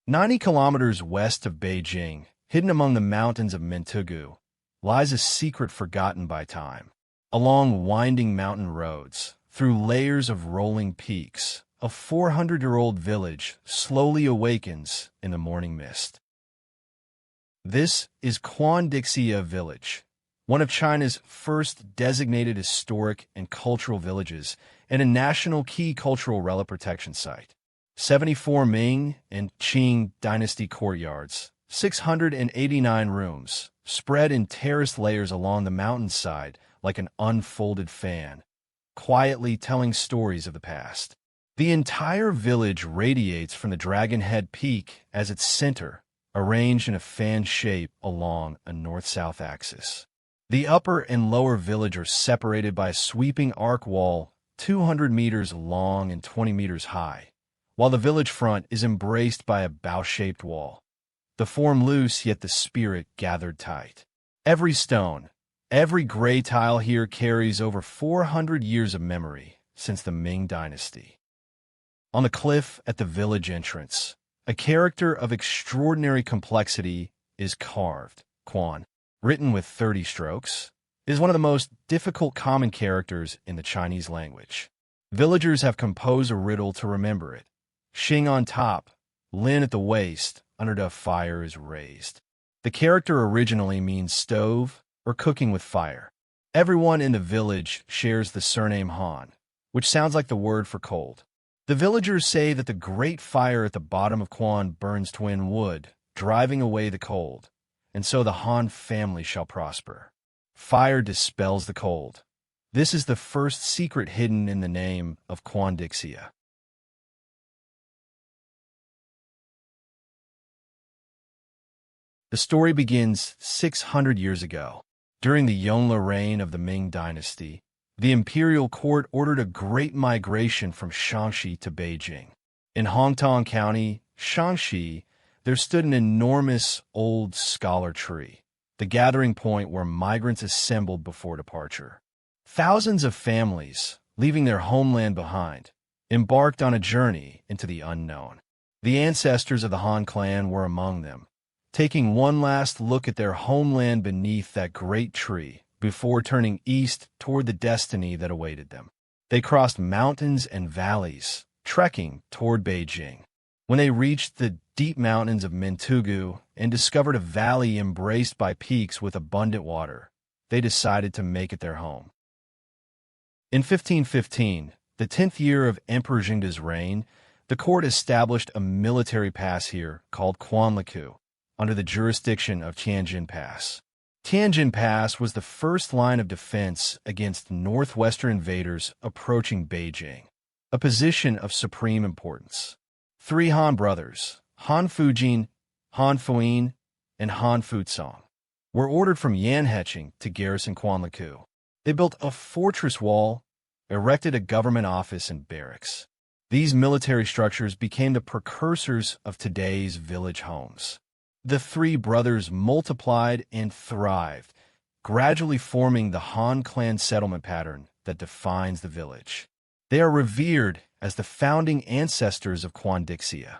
90 kilometers west of Beijing, hidden among the mountains of Mentougou, lies a secret forgotten by time. Along winding mountain roads, through layers of rolling peaks, a 400-year-old village slowly awakens in the morning mist. This is Cuandixia village, one of China's first designated historic and cultural villages and a national key cultural relic protection site. 74 Ming and Qing Dynasty courtyards, 689 rooms, spread in terraced layers along the mountainside like an unfolded fan, quietly telling stories of the past. The entire village radiates from the Dragon Head Peak as its center, arranged in a fan shape along a north-south axis. The upper and lower village are separated by a sweeping arc wall 200 meters long and 20 meters high, while the village front is embraced by a bow-shaped wall. The form loose, yet the spirit gathered tight. Every stone, every gray tile here carries over 400 years of memory since the Ming Dynasty. On the cliff at the village entrance, a character of extraordinary complexity is carved. Quan, written with 30 strokes, is one of the most difficult common characters in the Chinese language. Villagers have composed a riddle to remember it. Xing on top, Lin at the waist, under the fire is raised. The character originally means stove or cooking with fire. Everyone in the village shares the surname Han, which sounds like the word for cold. The villagers say that the great fire at the bottom of Quan burns twin wood, driving away the cold, and so the Han family shall prosper. Fire dispels the cold. This is the first secret hidden in the name of Cuandixia. The story begins 600 years ago. During the Yongle reign of the Ming Dynasty, the imperial court ordered a great migration from Shaanxi to Beijing. In Hongtong County, Shaanxi, there stood an enormous old scholar tree, the gathering point where migrants assembled before departure. Thousands of families, leaving their homeland behind, embarked on a journey into the unknown. The ancestors of the Han clan were among them, taking one last look at their homeland beneath that great tree before turning east toward the destiny that awaited them. They crossed mountains and valleys, trekking toward Beijing. When they reached the deep mountains of Mentougou and discovered a valley embraced by peaks with abundant water, they decided to make it their home. In 1515, the 10th year of Emperor Jingde's reign, the court established a military pass here called Quanliku, under the jurisdiction of Tianjin Pass. Tianjin Pass was the first line of defense against northwestern invaders approaching Beijing, a position of supreme importance. 3 Han brothers, Han Fujin, Han Fuyin, and Han Futsong, were ordered from Yanheching to garrison Quanliku. They built a fortress wall, erected a government office and barracks. These military structures became the precursors of today's village homes. The 3 brothers multiplied and thrived, gradually forming the Han clan settlement pattern that defines the village. They are revered as the founding ancestors of Cuandixia.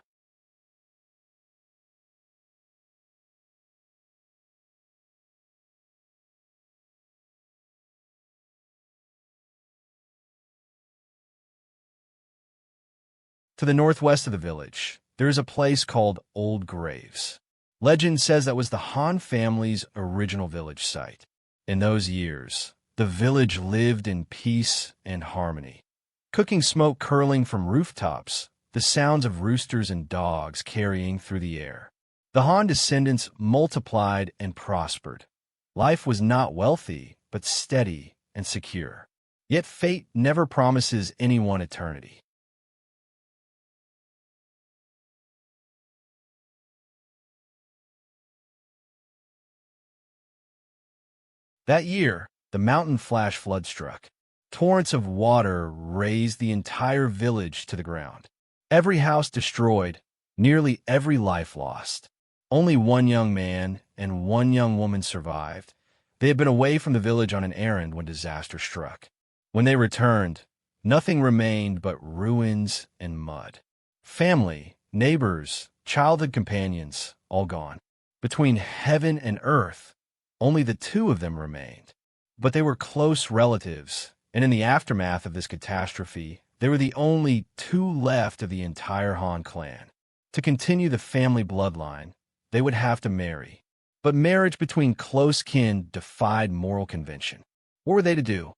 To the northwest of the village, there is a place called Old Graves. Legend says that was the Han family's original village site. In those years, the village lived in peace and harmony. Cooking smoke curling from rooftops, the sounds of roosters and dogs carrying through the air. The Han descendants multiplied and prospered. Life was not wealthy, but steady and secure. Yet fate never promises anyone eternity. That year, the mountain flash flood struck. Torrents of water razed the entire village to the ground. Every house destroyed, nearly every life lost. Only 1 young man and 1 young woman survived. They had been away from the village on an errand when disaster struck. When they returned, nothing remained but ruins and mud. Family, neighbors, childhood companions, all gone. Between heaven and earth, only the two of them remained. But they were close relatives, and in the aftermath of this catastrophe, they were the only two left of the entire Han clan. To continue the family bloodline, they would have to marry. But marriage between close kin defied moral convention. What were they to do?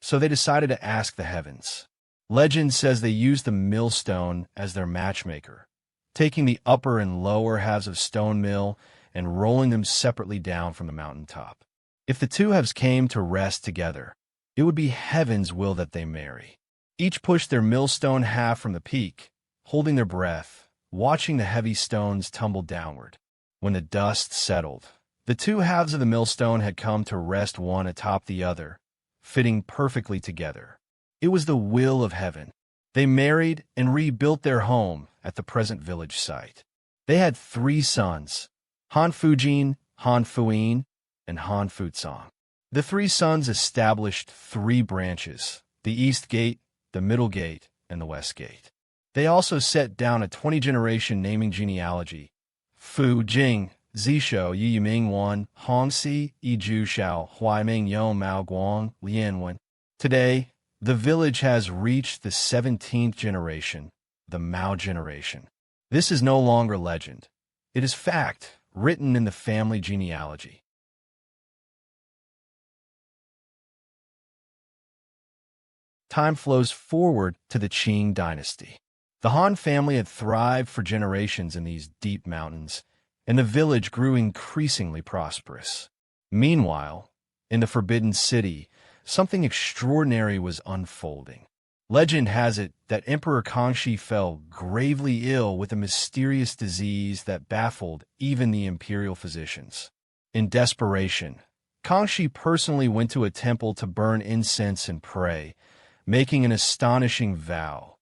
So they decided to ask the heavens. Legend says they used the millstone as their matchmaker, taking the upper and lower halves of stone mill and rolling them separately down from the mountaintop. If the two halves came to rest together, it would be heaven's will that they marry. Each pushed their millstone half from the peak, holding their breath, watching the heavy stones tumble downward. When the dust settled, the two halves of the millstone had come to rest one atop the other, fitting perfectly together. It was the will of heaven. They married and rebuilt their home at the present village site. They had 3 sons, Han Fujin, Han Fuyin, and Han Futsong. The 3 sons established 3 branches, the East Gate, the Middle Gate, and the West Gate. They also set down a 20-generation naming genealogy. Fu Jing, Zishou, Yi Ming Wan, Hong Si, Yi Ju Xiao, Huai Ming Yon Mao Guang, Lian Wen. Today, the village has reached the 17th generation, the Mao generation. This is no longer legend. It is fact, written in the family genealogy. Time flows forward to the Qing Dynasty. The Han family had thrived for generations in these deep mountains, and the village grew increasingly prosperous. Meanwhile, in the Forbidden City, something extraordinary was unfolding. Legend has it that Emperor Kangxi fell gravely ill with a mysterious disease that baffled even the imperial physicians. In desperation, Kangxi personally went to a temple to burn incense and pray, making an astonishing vow.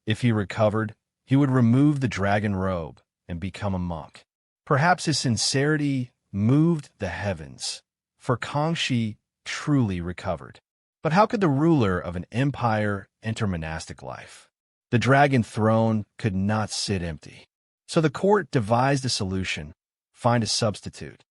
If he recovered, he would remove the dragon robe and become a monk. Perhaps his sincerity moved the heavens, for Kangxi truly recovered. But how could the ruler of an empire enter monastic life? The dragon throne could not sit empty. So the court devised a solution: find a substitute.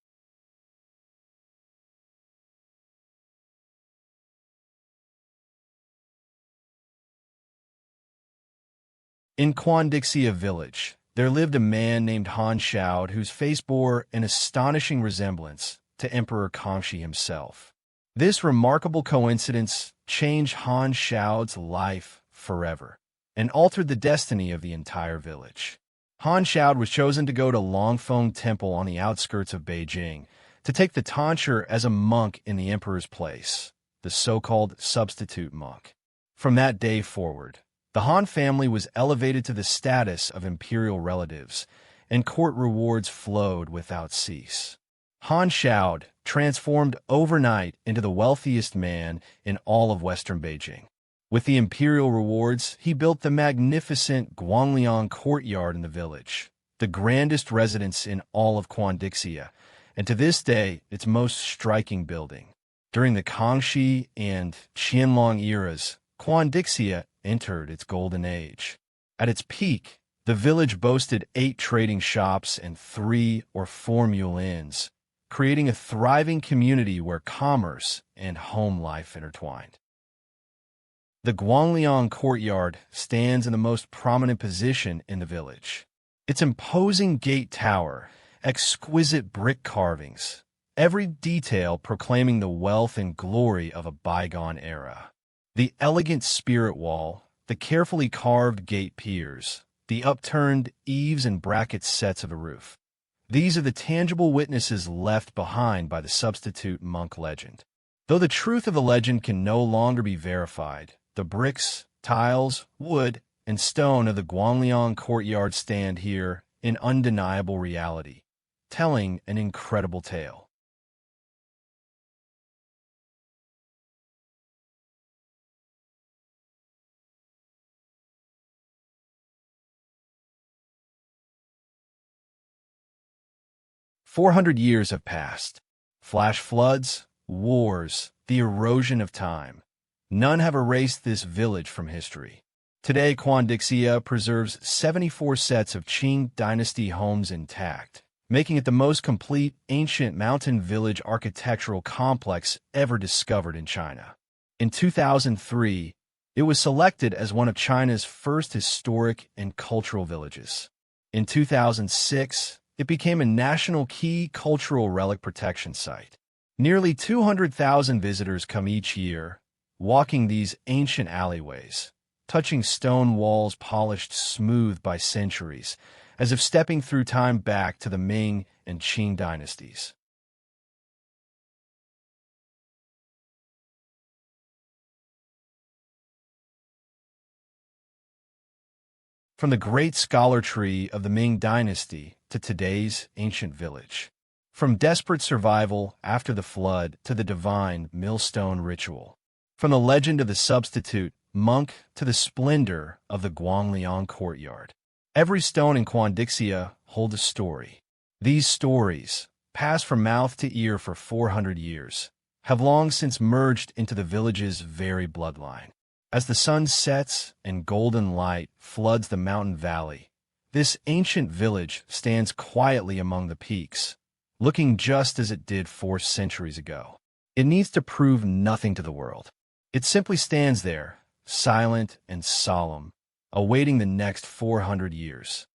In Cuandixia village, there lived a man named Han Shaod whose face bore an astonishing resemblance to Emperor Kangxi himself. This remarkable coincidence changed Han Shaod's life forever and altered the destiny of the entire village. Han Shaod was chosen to go to Longfeng Temple on the outskirts of Beijing to take the tonsure as a monk in the emperor's place, the so-called substitute monk. From that day forward, the Han family was elevated to the status of imperial relatives, and court rewards flowed without cease. Han Shaod transformed overnight into the wealthiest man in all of western Beijing. With the imperial rewards, he built the magnificent Guangliang courtyard in the village, the grandest residence in all of Cuandixia, and to this day, its most striking building. During the Kangxi and Qianlong eras, Cuandixia entered its golden age. At its peak, the village boasted 8 trading shops and 3 or 4 mule inns, creating a thriving community where commerce and home life intertwined. The Guangliang courtyard stands in the most prominent position in the village. Its imposing gate tower, exquisite brick carvings, every detail proclaiming the wealth and glory of a bygone era. The elegant spirit wall, the carefully carved gate piers, the upturned eaves and bracket sets of a roof. These are the tangible witnesses left behind by the substitute monk legend. Though the truth of the legend can no longer be verified, the bricks, tiles, wood, and stone of the Guangliang courtyard stand here in undeniable reality, telling an incredible tale. "400 years have passed. Flash floods, wars, the erosion of time. None have erased this village from history. Today, Cuandixia preserves 74 sets of Ming Dynasty homes intact, making it the most complete ancient mountain village architectural complex ever discovered in China. In 2003, it was selected as one of China's first historic and cultural villages. In 2006, it became a national key cultural relic protection site. Nearly 200,000 visitors come each year, walking these ancient alleyways, touching stone walls polished smooth by centuries, as if stepping through time back to the Ming and Qing dynasties. From the great scholar tree of the Ming Dynasty to today's ancient village. From desperate survival after the flood to the divine millstone ritual. From the legend of the substitute monk to the splendor of the Guangliang courtyard. Every stone in Cuandixia holds a story. These stories, passed from mouth to ear for 400 years, have long since merged into the village's very bloodline. As the sun sets and golden light floods the mountain valley, this ancient village stands quietly among the peaks, looking just as it did 4 centuries ago. It needs to prove nothing to the world. It simply stands there, silent and solemn, awaiting the next 400 years.